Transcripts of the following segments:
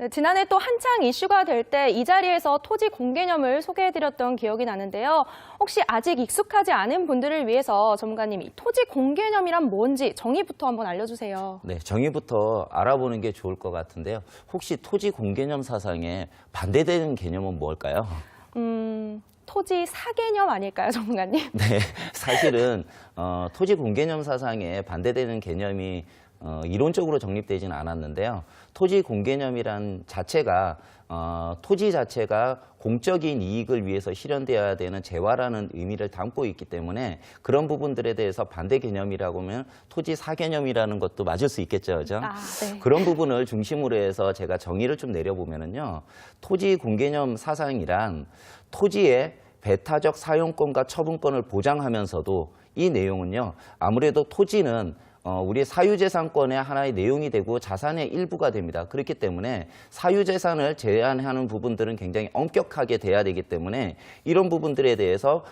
네, 지난해 또 한창 이슈가 될 때 이 자리에서 토지 공개념을 소개해드렸던 기억이 나는데요. 혹시 아직 익숙하지 않은 분들을 위해서 전문가님, 이 토지 공개념이란 뭔지 정의부터 한번 알려주세요. 네, 정의부터 알아보는 게 좋을 것 같은데요. 혹시 토지 공개념 사상에 반대되는 개념은 뭘까요? 토지 사개념 아닐까요, 전문가님? 네, 사실은 토지 공개념 사상에 반대되는 개념이 이론적으로 정립되지는 않았는데요. 토지 공개념이란 자체가 토지 자체가 공적인 이익을 위해서 실현되어야 되는 재화라는 의미를 담고 있기 때문에 그런 부분들에 대해서 반대 개념이라고 하면 토지 사개념이라는 것도 맞을 수 있겠죠, 그죠? 네. 그런 부분을 중심으로 해서 제가 정의를 좀 내려보면은요, 토지 공개념 사상이란 토지의 배타적 사용권과 처분권을 보장하면서도 이 내용은요, 아무래도 토지는 우리 사유재산권의 하나의 내용이 되고 자산의 일부가 됩니다. 그렇기 때문에 사유재산을 제한하는 부분들은 굉장히 엄격하게 돼야 되기 때문에 이런 부분들에 대해서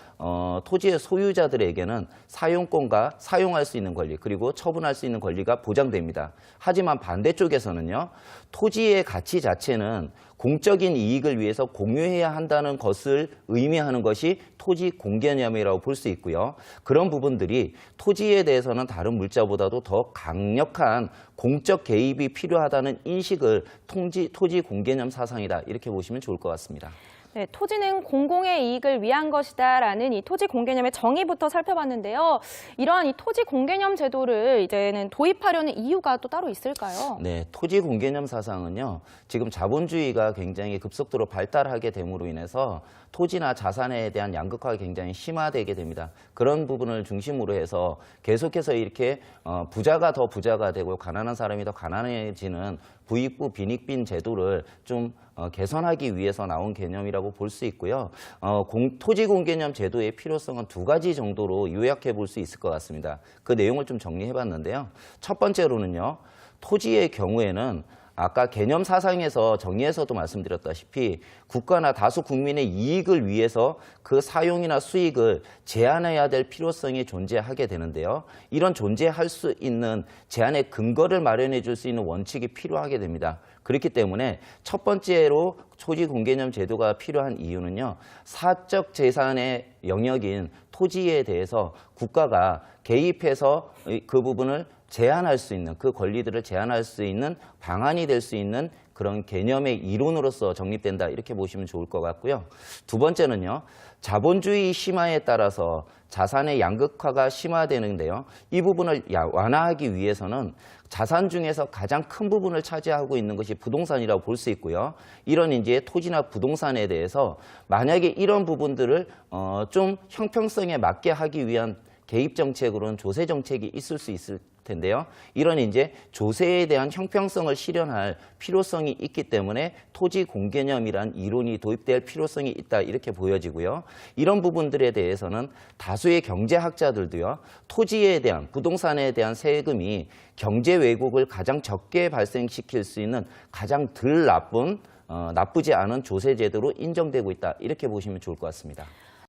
토지의 소유자들에게는 사용권과 사용할 수 있는 권리 그리고 처분할 수 있는 권리가 보장됩니다. 하지만 반대쪽에서는요. 토지의 가치 자체는 공적인 이익을 위해서 공유해야 한다는 것을 의미하는 것이 토지 공개념이라고 볼 수 있고요. 그런 부분들이 토지에 대해서는 다른 물자보다도 더 강력한 공적 개입이 필요하다는 인식을 토지 공개념 사상이다. 이렇게 보시면 좋을 것 같습니다. 네, 토지는 공공의 이익을 위한 것이다라는 이 토지 공개념의 정의부터 살펴봤는데요. 이러한 이 토지 공개념 제도를 이제는 도입하려는 이유가 또 따로 있을까요? 네, 토지 공개념 사상은요. 지금 자본주의가 굉장히 급속도로 발달하게 됨으로 인해서 토지나 자산에 대한 양극화가 굉장히 심화되게 됩니다. 그런 부분을 중심으로 해서 계속해서 이렇게 부자가 더 부자가 되고 가난한 사람이 더 가난해지는 부익부 빈익빈 제도를 좀 개선하기 위해서 나온 개념이라고 볼 수 있고요. 토지 공개념 제도의 필요성은 두 가지 정도로 요약해 볼 수 있을 것 같습니다. 그 내용을 좀 정리해 봤는데요. 첫 번째로는요. 토지의 경우에는 아까 개념 사상에서 정의에서도 말씀드렸다시피 국가나 다수 국민의 이익을 위해서 그 사용이나 수익을 제한해야 될 필요성이 존재하게 되는데요. 이런 존재할 수 있는 제한의 근거를 마련해 줄 수 있는 원칙이 필요하게 됩니다. 그렇기 때문에 첫 번째로 토지 공개념 제도가 필요한 이유는요. 사적 재산의 영역인 토지에 대해서 국가가 개입해서 그 부분을 제한할 수 있는 그 권리들을 제한할 수 있는 방안이 될 수 있는 그런 개념의 이론으로서 정립된다 이렇게 보시면 좋을 것 같고요. 두 번째는요. 자본주의 심화에 따라서 자산의 양극화가 심화되는데요. 이 부분을 완화하기 위해서는 자산 중에서 가장 큰 부분을 차지하고 있는 것이 부동산이라고 볼 수 있고요. 이런 이제 토지나 부동산에 대해서 만약에 이런 부분들을 좀 형평성에 맞게 하기 위한 개입 정책으로는 조세 정책이 있을 수 있을 텐데요. 이런 이제 조세에 대한 형평성을 실현할 필요성이 있기 때문에 토지 공개념이란 이론이 도입될 필요성이 있다 이렇게 보여지고요. 이런 부분들에 대해서는 다수의 경제학자들도요. 토지에 대한 부동산에 대한 세금이 경제 왜곡을 가장 적게 발생시킬 수 있는 가장 덜 나쁘지 않은 조세 제도로 인정되고 있다 이렇게 보시면 좋을 것 같습니다.